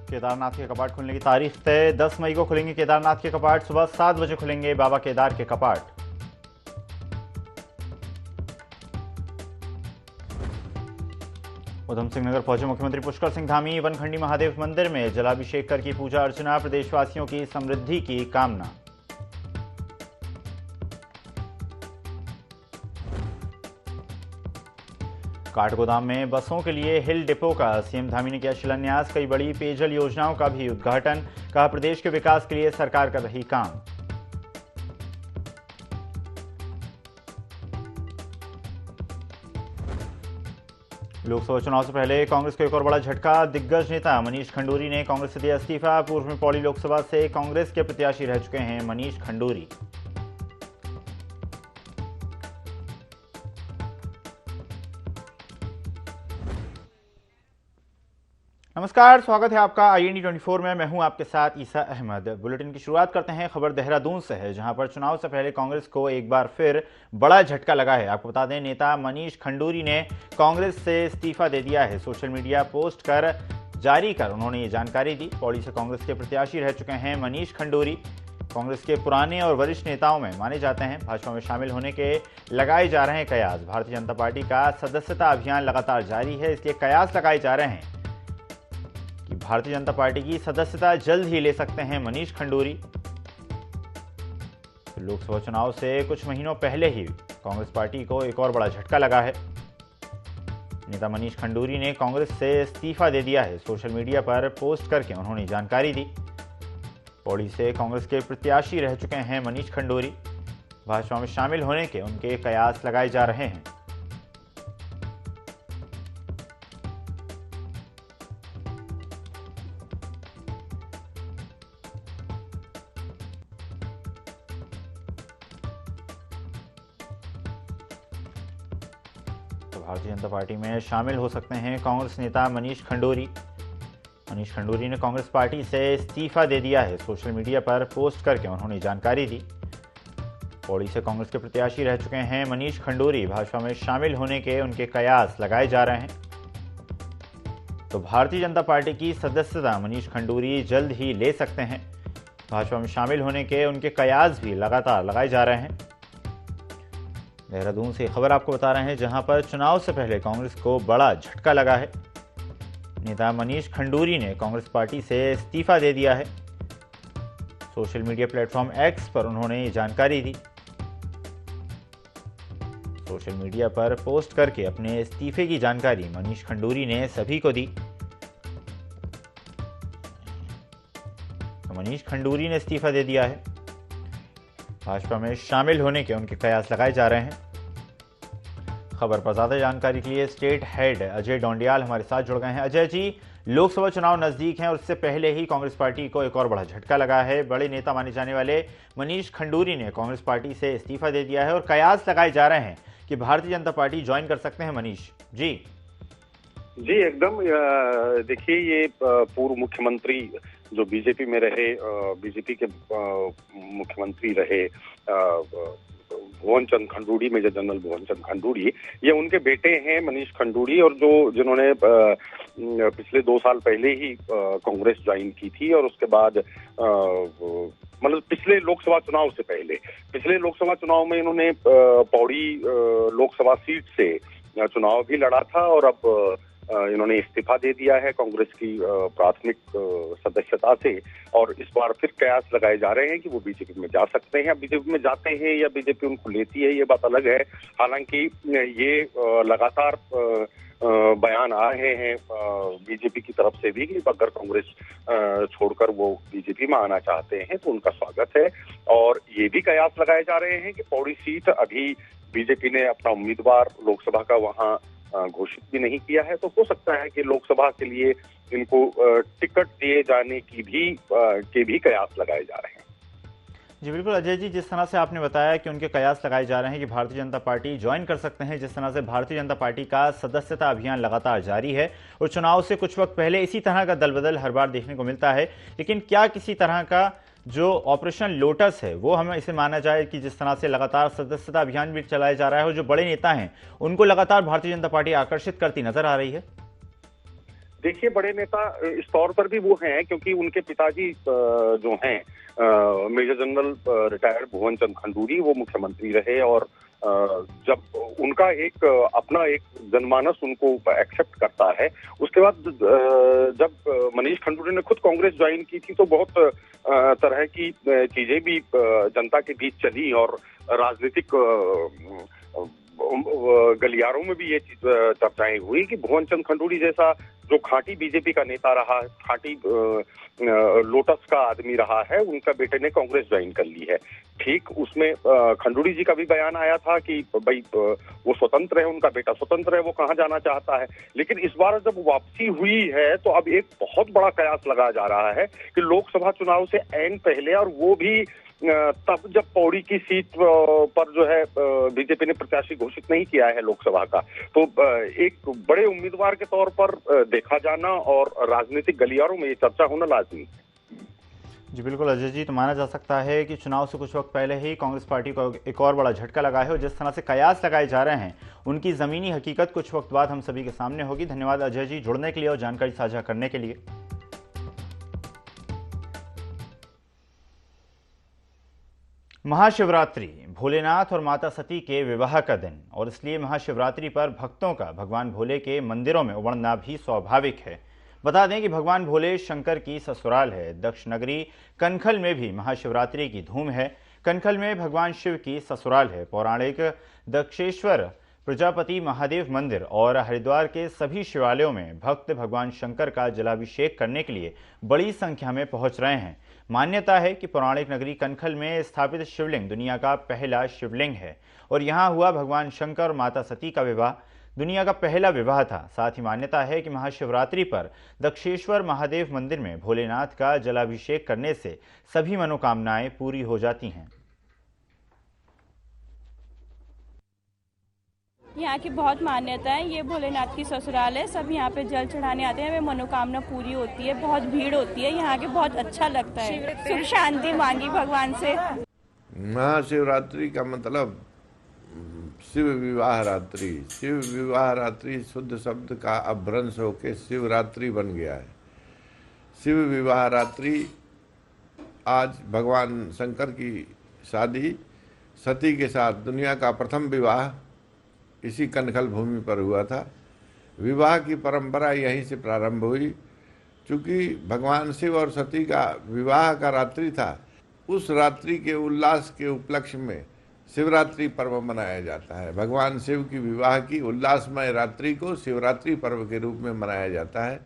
केदारनाथ के कपाट खुलने की तारीख तय। 10 मई को खुलेंगे केदारनाथ के कपाट। सुबह 7 बजे खुलेंगे बाबा केदार के कपाट। उधम सिंह नगर पहुंचे मुख्यमंत्री पुष्कर सिंह धामी। वनखंडी महादेव मंदिर में जलाभिषेक कर की पूजा अर्चना। प्रदेशवासियों की समृद्धि की कामना। काठगोदाम में बसों के लिए हिल डिपो का सीएम धामी ने किया शिलान्यास। कई बड़ी पेयजल योजनाओं का भी उद्घाटन। कहा, प्रदेश के विकास के लिए सरकार कर रही काम। लोकसभा चुनाव से पहले कांग्रेस को एक और बड़ा झटका। दिग्गज नेता मनीष खंडूरी ने कांग्रेस से दिया इस्तीफा। पूर्व में पौड़ी लोकसभा से कांग्रेस के प्रत्याशी रह चुके हैं मनीष खंडूरी। नमस्कार, स्वागत है आपका IND 24 में। मैं हूं आपके साथ ईसा अहमद। बुलेटिन की शुरुआत करते हैं। खबर देहरादून से है, जहां पर चुनाव से पहले कांग्रेस को एक बार फिर बड़ा झटका लगा है। आपको बता दें, नेता मनीष खंडूरी ने कांग्रेस से इस्तीफा दे दिया है। सोशल मीडिया पोस्ट जारी कर उन्होंने ये जानकारी दी। पौड़ी से कांग्रेस के प्रत्याशी रह चुके हैं मनीष खंडूरी। कांग्रेस के पुराने और वरिष्ठ नेताओं में माने जाते हैं। भाजपा में शामिल होने के लगाए जा रहे हैं कयास। भारतीय जनता पार्टी का सदस्यता अभियान लगातार जारी है, इसलिए कयास लगाए जा रहे हैं कि भारतीय जनता पार्टी की सदस्यता जल्द ही ले सकते हैं मनीष खंडूरी। लोकसभा चुनाव से कुछ महीनों पहले ही कांग्रेस पार्टी को एक और बड़ा झटका लगा है। नेता मनीष खंडूरी ने कांग्रेस से इस्तीफा दे दिया है। सोशल मीडिया पर पोस्ट करके उन्होंने जानकारी दी। पौड़ी से कांग्रेस के प्रत्याशी रह चुके हैं मनीष खंडूरी। भाजपा में शामिल होने के उनके कयास लगाए जा रहे हैं। भारतीय जनता पार्टी में शामिल हो सकते हैं कांग्रेस नेता मनीष खंडूरी। मनीष खंडूरी ने कांग्रेस पार्टी से इस्तीफा दे दिया है। सोशल मीडिया पर पोस्ट करके उन्होंने जानकारी दी। पौड़ी से कांग्रेस के प्रत्याशी रह चुके हैं मनीष खंडूरी। भाजपा में शामिल होने के उनके कयास लगाए जा रहे हैं। तो भारतीय जनता पार्टी की सदस्यता मनीष खंडूरी जल्द ही ले सकते हैं। भाजपा में शामिल होने के उनके कयास भी लगातार लगाए जा रहे हैं। देहरादून से खबर आपको बता रहे हैं, जहां पर चुनाव से पहले कांग्रेस को बड़ा झटका लगा है। नेता मनीष खंडूरी ने कांग्रेस पार्टी से इस्तीफा दे दिया है। सोशल मीडिया प्लेटफॉर्म X पर उन्होंने ये जानकारी दी। सोशल मीडिया पर पोस्ट करके अपने इस्तीफे की जानकारी मनीष खंडूरी ने सभी को दी। तो मनीष खंडूरी ने इस्तीफा दे दिया है। भाजपा में शामिल होने के उनके कयास लगाए जा रहे हैं। खबर पर ज्यादा जानकारी के लिए स्टेट हेड अजय डोंडियाल हमारे साथ जुड़ गए हैं। अजय जी, लोकसभा चुनाव नजदीक हैं और इससे पहले ही कांग्रेस पार्टी को एक और बड़ा झटका लगा है। बड़े नेता माने जाने वाले मनीष खंडूरी ने कांग्रेस पार्टी से इस्तीफा दे दिया है और कयास लगाए जा रहे हैं कि भारतीय जनता पार्टी ज्वाइन कर सकते हैं मनीष जी। जी एकदम। देखिए, ये पूर्व मुख्यमंत्री जो बीजेपी में रहे, बीजेपी के मुख्यमंत्री रहे, भुवन चंद खंडूरी, मेजर जनरल भुवन चंद खंडूरी, ये उनके बेटे हैं मनीष खंडूरी, और जिन्होंने पिछले 2 साल पहले ही कांग्रेस ज्वाइन की थी। और उसके बाद मतलब पिछले लोकसभा चुनाव से पहले, पिछले लोकसभा चुनाव में इन्होंने पौड़ी लोकसभा सीट से चुनाव भी लड़ा था, और अब इन्होंने इस्तीफा दे दिया है कांग्रेस की प्राथमिक सदस्यता से। और इस बार फिर कयास लगाए जा रहे हैं कि वो बीजेपी में जा सकते हैं। बीजेपी में जाते हैं या बीजेपी उनको लेती है, ये बात अलग है। हालांकि ये लगातार बयान आ रहे हैं बीजेपी की तरफ से भी कि अगर कांग्रेस छोड़कर वो बीजेपी में आना चाहते हैं तो उनका स्वागत है। और ये भी कयास लगाए जा रहे हैं कि पौड़ी सीट अभी बीजेपी ने अपना उम्मीदवार लोकसभा का वहां घोषित भी नहीं किया है, तो हो सकता है कि लोकसभा के लिए इनको टिकट दिए जाने की भी कयास लगाए जा रहे हैं। जी बिल्कुल अजय जी, जिस तरह से आपने बताया कि उनके कयास लगाए जा रहे हैं कि भारतीय जनता पार्टी ज्वाइन कर सकते हैं, जिस तरह से भारतीय जनता पार्टी का सदस्यता अभियान लगातार जारी है और चुनाव से कुछ वक्त पहले इसी तरह का दलबदल हर बार देखने को मिलता है, लेकिन क्या किसी तरह का जो ऑपरेशन लोटस है वो हमें इसे माना जाए कि जिस तरह से लगातार सदस्यता अभियान भी चलाया जा रहा है और जो बड़े नेता हैं उनको लगातार भारतीय जनता पार्टी आकर्षित करती नजर आ रही है? देखिए, बड़े नेता इस तौर पर भी वो हैं क्योंकि उनके पिताजी जो हैं मेजर जनरल रिटायर्ड भुवन चंद खंडूरी, वो मुख्यमंत्री रहे और जब उनका एक अपना एक जनमानस उनको एक्सेप्ट करता है, उसके बाद जब मनीष खंडूरी ने खुद कांग्रेस ज्वाइन की थी तो बहुत तरह की चीजें भी जनता के बीच चली और राजनीतिक गलियारों में भी ये चर्चाएं हुई कि भुवन चंद खंडूरी जैसा जो खांटी बीजेपी का नेता रहा, खांटी लोटस का आदमी रहा है, उनका बेटे ने कांग्रेस ज्वाइन कर ली है। ठीक उसमें खंडूरी जी का भी बयान आया था कि भाई वो स्वतंत्र है, उनका बेटा स्वतंत्र है, वो कहाँ जाना चाहता है। लेकिन इस बार जब वापसी हुई है तो अब एक बहुत बड़ा कयास लगाया जा रहा है कि लोकसभा चुनाव से ऐन पहले, और वो भी तब जब पौड़ी की सीट पर जो है बीजेपी ने प्रत्याशी घोषित नहीं किया है लोकसभा का, तो एक बड़े उम्मीदवार के तौर पर देखा जाना और राजनीतिक गलियारों में ये चर्चा होना लाजमी। जी बिल्कुल अजय जी, तो माना जा सकता है कि चुनाव से कुछ वक्त पहले ही कांग्रेस पार्टी को एक और बड़ा झटका लगा है और जिस तरह से कयास लगाए जा रहे हैं उनकी ज़मीनी हकीकत कुछ वक्त बाद हम सभी के सामने होगी। धन्यवाद अजय जी जुड़ने के लिए और जानकारी साझा करने के लिए। महाशिवरात्रि भोलेनाथ और माता सती के विवाह का दिन और इसलिए महाशिवरात्रि पर भक्तों का भगवान भोले के मंदिरों में उमड़ना भी स्वाभाविक है। बता दें कि भगवान भोले शंकर की ससुराल है। दक्ष नगरी कनखल में भी महाशिवरात्रि की धूम है। कनखल में भगवान शिव की ससुराल है। पौराणिक दक्षेश्वर प्रजापति महादेव मंदिर और हरिद्वार के सभी शिवालयों में भक्त भगवान शंकर का जलाभिषेक करने के लिए बड़ी संख्या में पहुंच रहे हैं। मान्यता है कि पौराणिक नगरी कनखल में स्थापित शिवलिंग दुनिया का पहला शिवलिंग है और यहाँ हुआ भगवान शंकर और माता सती का विवाह दुनिया का पहला विवाह था। साथ ही मान्यता है कि महाशिवरात्रि पर दक्षेश्वर महादेव मंदिर में भोलेनाथ का जलाभिषेक करने से सभी मनोकामनाएं पूरी हो जाती हैं। यहाँ की बहुत मान्यता है, ये भोलेनाथ की ससुराल है, सब यहाँ पे जल चढ़ाने आते हैं, हमें मनोकामना पूरी होती है, बहुत भीड़ होती है, यहाँ के बहुत अच्छा लगता है, सुख शांति मांगी भगवान से। महाशिवरात्रि का मतलब शिव विवाह रात्रि। शिव विवाह रात्रि शुद्ध शब्द का अपभ्रंश होकर शिवरात्रि बन गया है। शिव विवाह रात्रि आज भगवान शंकर की शादी सती के साथ दुनिया का प्रथम विवाह इसी कनखल भूमि पर हुआ था। विवाह की परंपरा यहीं से प्रारंभ हुई। चूँकि भगवान शिव और सती का विवाह का रात्रि था, उस रात्रि के उल्लास के उपलक्ष्य में शिवरात्रि पर्व मनाया जाता है। भगवान शिव की विवाह की उल्लासमय रात्रि को शिवरात्रि पर्व के रूप में मनाया जाता है।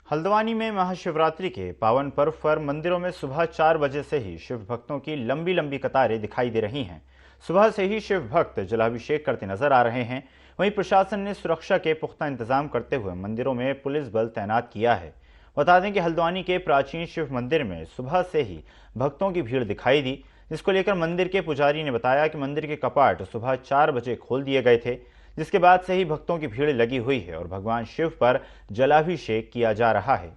हल्द्वानी में महाशिवरात्रि के पावन पर्व पर मंदिरों में सुबह 4 बजे से ही शिव भक्तों की लंबी लंबी कतारें दिखाई दे रही हैं। सुबह से ही शिव भक्त जलाभिषेक करते नजर आ रहे हैं। वहीं प्रशासन ने सुरक्षा के पुख्ता इंतजाम करते हुए मंदिरों में पुलिस बल तैनात किया है। बता दें कि हल्द्वानी के प्राचीन शिव मंदिर में सुबह से ही भक्तों की भीड़ दिखाई दी, जिसको लेकर मंदिर के पुजारी ने बताया कि मंदिर के कपाट सुबह 4 बजे खोल दिए गए थे, जिसके बाद से ही भक्तों की भीड़ लगी हुई है और भगवान शिव पर जलाभिषेक किया जा रहा है।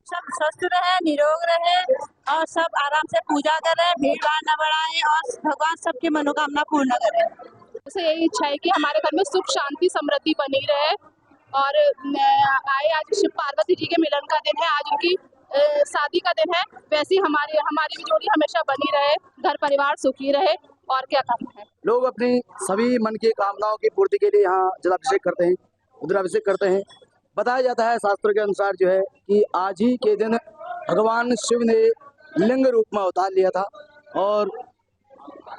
सब स्वस्थ रहे, निरोग रहे और सब आराम से पूजा करें, भीड़ भाड़ न बढ़ाएं और भगवान सबकी मनोकामना पूर्ण करें। से यही इच्छा है कि हमारे घर में सुख शांति समृद्धि बनी रहे और आज शिव पार्वती जी के मिलन का दिन है, आज उनकी शादी का दिन है, वैसी हमारी भी जोड़ी हमेशा बनी रहे, घर परिवार सुखी रहे और क्या करना है। लोग अपनी सभी मन की कामनाओं की पूर्ति के लिए यहाँ जलाभिषेक करते हैं, रुद्राभिषेक करते हैं। बताया जाता है शास्त्रों के अनुसार जो है कि आज ही के दिन भगवान शिव ने लिंग रूप में अवतार लिया था और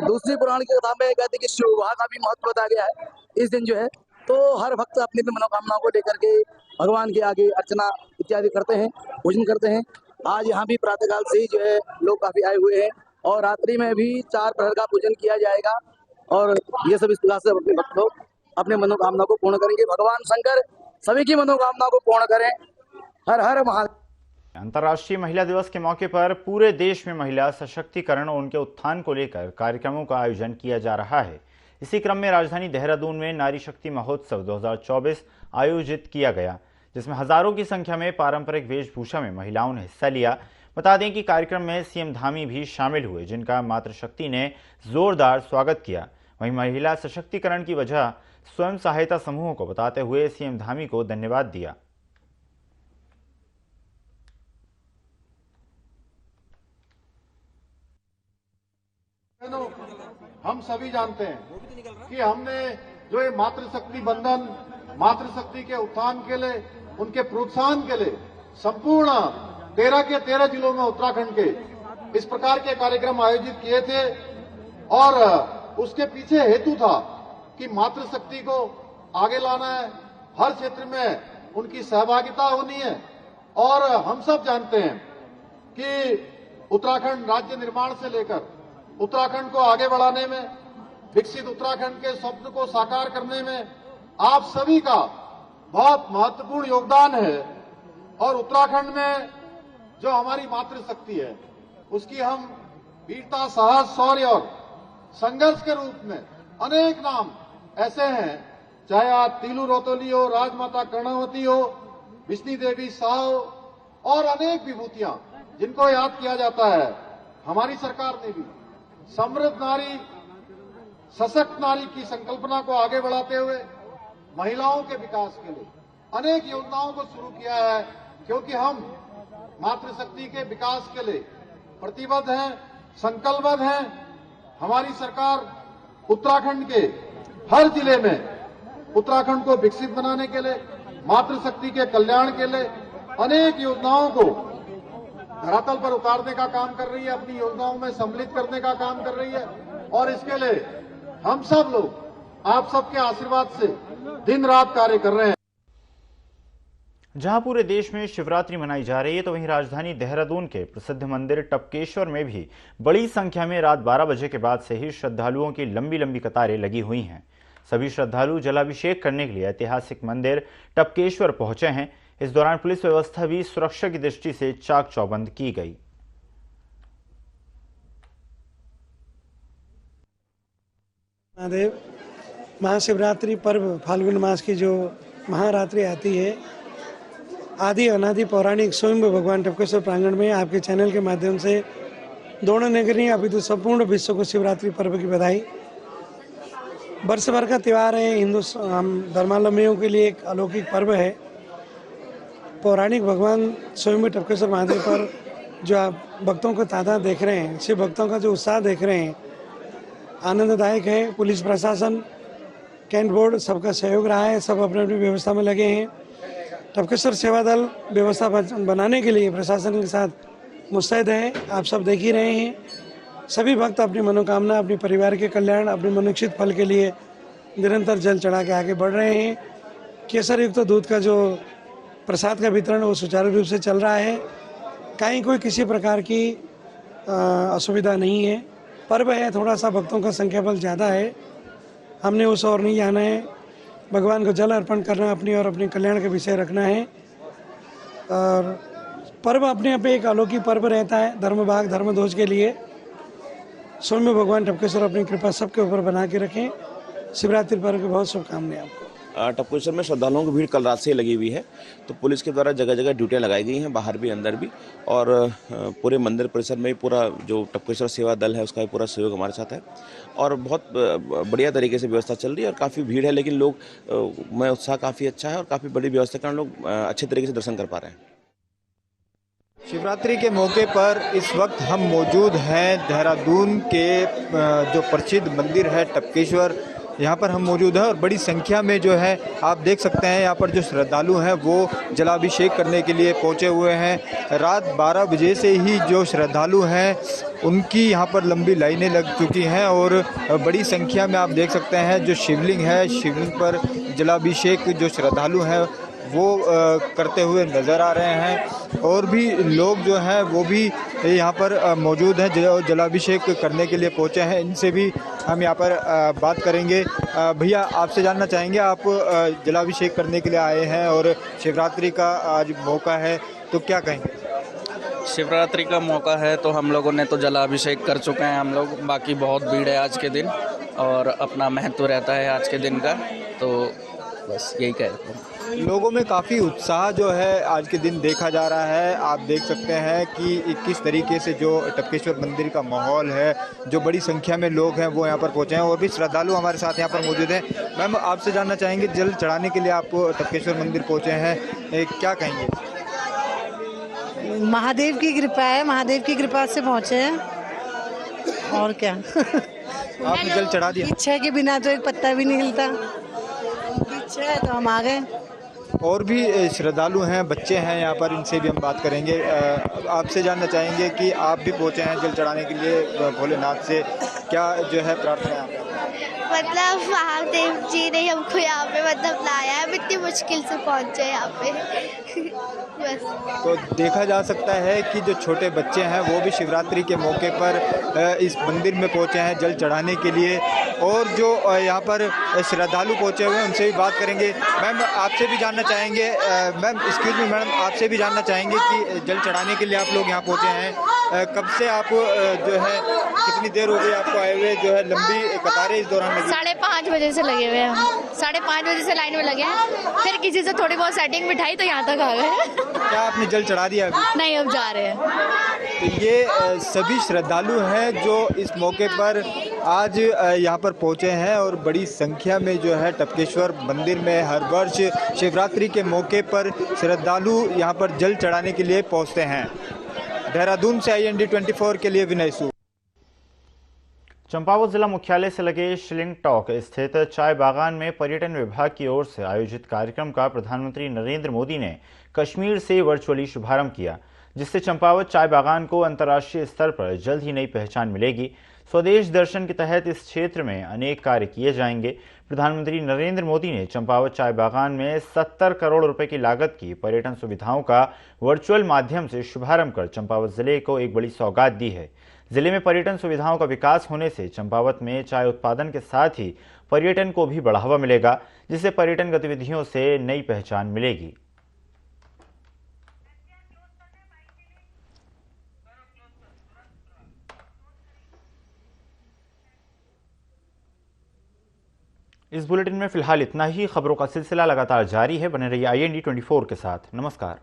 दूसरी पुराण की कथा में कहते हैं कि शिव विवाह का भी महत्व बताया गया है। इस दिन जो है तो हर भक्त अपनी अपनी मनोकामनाओं को लेकर के भगवान के आगे अर्चना इत्यादि करते हैं, पूजन करते हैं। आज यहाँ भी प्रातःकाल से ही जो है लोग काफी आए हुए हैं और रात्रि में भी 4 प्रहर का पूजन किया जाएगा और ये सब इस प्रकार से अपने भक्त लोग अपने मनोकामना को पूर्ण करेंगे। भगवान शंकर सभी की मनोकामना को पूर्ण करें। हर हर महादेव। अंतर्राष्ट्रीय महिला दिवस के मौके पर पूरे देश में महिला सशक्तिकरण और उनके उत्थान को लेकर कार्यक्रमों का आयोजन किया जा रहा है। इसी क्रम में राजधानी देहरादून में नारी शक्ति महोत्सव 2024 आयोजित किया गया, जिसमें हजारों की संख्या में पारंपरिक वेशभूषा में महिलाओं ने हिस्सा लिया। बता दें कि कार्यक्रम में सीएम धामी भी शामिल हुए, जिनका मातृशक्ति ने जोरदार स्वागत किया। वहीं महिला सशक्तिकरण की वजह स्वयं सहायता समूहों को बताते हुए सीएम धामी को धन्यवाद दिया। हम सभी जानते हैं कि हमने जो ये मातृशक्ति बंधन, मातृशक्ति के उत्थान के लिए, उनके प्रोत्साहन के लिए संपूर्ण 13 के 13 जिलों में उत्तराखंड के इस प्रकार के कार्यक्रम आयोजित किए थे और उसके पीछे हेतु था कि मातृशक्ति को आगे लाना है, हर क्षेत्र में उनकी सहभागिता होनी है। और हम सब जानते हैं कि उत्तराखंड राज्य निर्माण से लेकर उत्तराखंड को आगे बढ़ाने में, विकसित उत्तराखंड के स्वप्न को साकार करने में आप सभी का बहुत महत्वपूर्ण योगदान है। और उत्तराखंड में जो हमारी मातृशक्ति है उसकी हम वीरता, साहस, शौर्य और संघर्ष के रूप में अनेक नाम ऐसे हैं, चाहे आप तीलू रोतोली हो, राजमाता कर्णावती हो, विष्णु देवी शाह हो और अनेक विभूतियां जिनको याद किया जाता है। हमारी सरकार ने भी समृद्ध नारी, सशक्त नारी की संकल्पना को आगे बढ़ाते हुए महिलाओं के विकास के लिए अनेक योजनाओं को शुरू किया है, क्योंकि हम मातृशक्ति के विकास के लिए प्रतिबद्ध हैं, संकल्पबद्ध हैं। हमारी सरकार उत्तराखंड के हर जिले में उत्तराखंड को विकसित बनाने के लिए, मातृशक्ति के कल्याण के लिए अनेक योजनाओं को धरातल पर उतारने का काम कर रही है, अपनी योजनाओं में सम्मिलित करने का काम कर रही है। और इसके लिए हम सब लोग आप सबके आशीर्वाद से दिन रात कार्य कर रहे हैं। जहां पूरे देश में शिवरात्रि मनाई जा रही है, तो वहीं राजधानी देहरादून के प्रसिद्ध मंदिर टपकेश्वर में भी बड़ी संख्या में रात 12 बजे के बाद से ही श्रद्धालुओं की लंबी लंबी कतारें लगी हुई हैं। सभी श्रद्धालु जलाभिषेक करने के लिए ऐतिहासिक मंदिर टपकेश्वर पहुंचे हैं। इस दौरान पुलिस व्यवस्था भी सुरक्षा की दृष्टि से चाक चौबंद की गई। महादेव, महाशिवरात्रि पर्व फाल्गुन मास की जो महारात्रि आती है, आदि अनादि पौराणिक स्वयं भगवान टपकेश्वर प्रांगण में आपके चैनल के माध्यम से दोनों नगरी अभी तो संपूर्ण विश्व को शिवरात्रि पर्व की बधाई। वर्ष भर का त्यौहार है, हिंदू हम धर्मावलंबियों के लिए एक अलौकिक पर्व है। पौराणिक भगवान स्वयं टपकेश्वर महादेव पर जो आप भक्तों को तादाद देख रहे हैं, शिव भक्तों का जो उत्साह देख रहे हैं, आनंददायक है। पुलिस प्रशासन, कैंट बोर्ड सबका सहयोग रहा है, सब अपनी अपनी व्यवस्था में लगे हैं। टपकेश्वर सेवा दल व्यवस्था बनाने के लिए प्रशासन के साथ मुस्तैद है। आप सब देख ही रहे हैं, सभी भक्त अपनी मनोकामना, अपने परिवार के कल्याण, अपने मनोक्षित फल के लिए निरंतर जल चढ़ा के आगे बढ़ रहे हैं। केसर युक्त दूध का जो प्रसाद का वितरण वो सुचारू रूप से चल रहा है। कहीं कोई किसी प्रकार की असुविधा नहीं है। पर्व है, थोड़ा सा भक्तों का संख्या बल ज़्यादा है, हमने उस ओर नहीं जाना है। भगवान को जल अर्पण करना, अपनी और अपने कल्याण के विषय रखना है। और पर्व अपने आप एक अलौकिक पर्व रहता है। धर्म भाग धर्म ध्वज के लिए स्वयं भगवान टपकेश्वर अपनी कृपा सबके ऊपर बना के रखें। शिवरात्रि पर्व की बहुत शुभकामनाएं आपको। टपकेश्वर में श्रद्धालुओं की भीड़ कल रात से ही लगी हुई है, तो पुलिस के द्वारा जगह जगह ड्यूटियां लगाई गई हैं, बाहर भी अंदर भी। और पूरे मंदिर परिसर में पूरा जो टपकेश्वर सेवा दल है उसका भी पूरा सहयोग हमारे साथ है और बहुत बढ़िया तरीके से व्यवस्था चल रही है। और काफ़ी भीड़ है, लेकिन लोग में उत्साह काफ़ी अच्छा है और काफ़ी बड़ी व्यवस्था के कारण लोग अच्छे तरीके से दर्शन कर पा रहे हैं। शिवरात्रि के मौके पर इस वक्त हम मौजूद हैं देहरादून के जो प्रसिद्ध मंदिर है टपकेश्वर, यहाँ पर हम मौजूद हैं। और बड़ी संख्या में जो है आप देख सकते हैं यहाँ पर जो श्रद्धालु हैं वो जलाभिषेक करने के लिए पहुँचे हुए हैं। रात 12 बजे से ही जो श्रद्धालु हैं उनकी यहाँ पर लंबी लाइनें लग चुकी हैं और बड़ी संख्या में आप देख सकते हैं जो शिवलिंग है, शिवलिंग पर जलाभिषेक जो श्रद्धालु हैं वो करते हुए नज़र आ रहे हैं। और भी लोग जो हैं वो भी यहाँ पर मौजूद हैं जो जलाभिषेक करने के लिए पहुँचे हैं। इनसे भी हम यहाँ पर बात करेंगे। भैया, आपसे जानना चाहेंगे, आप जलाभिषेक करने के लिए आए हैं और शिवरात्रि का आज मौका है, तो क्या कहेंगे? शिवरात्रि का मौका है तो हम लोगों ने तो जलाभिषेक कर चुके हैं हम लोग। बाकी बहुत भीड़ है आज के दिन और अपना महत्व रहता है आज के दिन का, तो बस यही कह रहे हैं। लोगों में काफ़ी उत्साह जो है आज के दिन देखा जा रहा है। आप देख सकते हैं कि किस तरीके से जो टपकेश्वर मंदिर का माहौल है, जो बड़ी संख्या में लोग हैं वो यहाँ पर पहुँचे हैं और भी श्रद्धालु हमारे साथ यहाँ पर मौजूद हैं। मैम, आपसे जानना चाहेंगे, जल चढ़ाने के लिए आप टपकेश्वर मंदिर पहुँचे हैं, क्या कहेंगे? महादेव की कृपा है, महादेव की कृपा से पहुँचे हैं और क्या। आपने जल चढ़ा दिया? इच्छा के बिना तो एक पत्ता भी नहीं हिलता, इच्छा है तो हम आ गए। और भी श्रद्धालु हैं, बच्चे हैं यहाँ पर, इनसे भी हम बात करेंगे। आपसे जानना चाहेंगे कि आप भी पहुँचे हैं जल चढ़ाने के लिए भोलेनाथ से, क्या जो है प्रार्थना है? मतलब महादेव जी ने हमको यहाँ पे मतलब लाया है, इतनी मुश्किल से पहुँचे यहाँ पे। बस। तो देखा जा सकता है कि जो छोटे बच्चे हैं वो भी शिवरात्रि के मौके पर इस मंदिर में पहुँचे हैं जल चढ़ाने के लिए, और जो यहाँ पर श्रद्धालु पहुँचे हुए हैं उनसे भी बात करेंगे। मैम, आपसे भी जानना चाहेंगे, मैम एक्सक्यूज मी मैडम, आपसे भी जानना चाहेंगे कि जल चढ़ाने के लिए आप लोग यहाँ पहुँचे हैं, कब से आप जो है, कितनी देर हो गई आपको आए हुए? जो है लंबी कतारें इस दौरान लगी? 5:30 बजे से लगे हुए हैं, 5:30 बजे से लाइन में लगे हैं, फिर किसी से थोड़ी बहुत सेटिंग बिठाई तो यहाँ तक आ गए। क्या आपने जल चढ़ा दिया अभी? नहीं, अब जा रहे हैं। तो ये सभी श्रद्धालु हैं जो इस मौके पर आज यहाँ पर पहुँचे हैं और बड़ी संख्या में जो है टपकेश्वर मंदिर में हर वर्ष शिवरात्रि के मौके पर श्रद्धालु यहाँ पर जल चढ़ाने के लिए पहुँचते हैं। देहरादून से IND 24 के लिए विनय सूद। चंपावत जिला मुख्यालय से लगे शिलिंग टॉक स्थित चाय बागान में पर्यटन विभाग की ओर से आयोजित कार्यक्रम का प्रधानमंत्री नरेंद्र मोदी ने कश्मीर से वर्चुअली शुभारंभ किया, जिससे चंपावत चाय बागान को अंतर्राष्ट्रीय स्तर पर जल्द ही नई पहचान मिलेगी। स्वदेश दर्शन के तहत इस क्षेत्र में अनेक कार्य किए जाएंगे। प्रधानमंत्री नरेंद्र मोदी ने चंपावत चाय बागान में 70 करोड़ रुपए की लागत की पर्यटन सुविधाओं का वर्चुअल माध्यम से शुभारंभ कर चंपावत जिले को एक बड़ी सौगात दी है। जिले में पर्यटन सुविधाओं का विकास होने से चंपावत में चाय उत्पादन के साथ ही पर्यटन को भी बढ़ावा मिलेगा, जिससे पर्यटन गतिविधियों से नई पहचान मिलेगी। इस बुलेटिन में फिलहाल इतना ही। खबरों का सिलसिला लगातार जारी है, बने रहिए IND 24 के साथ। नमस्कार।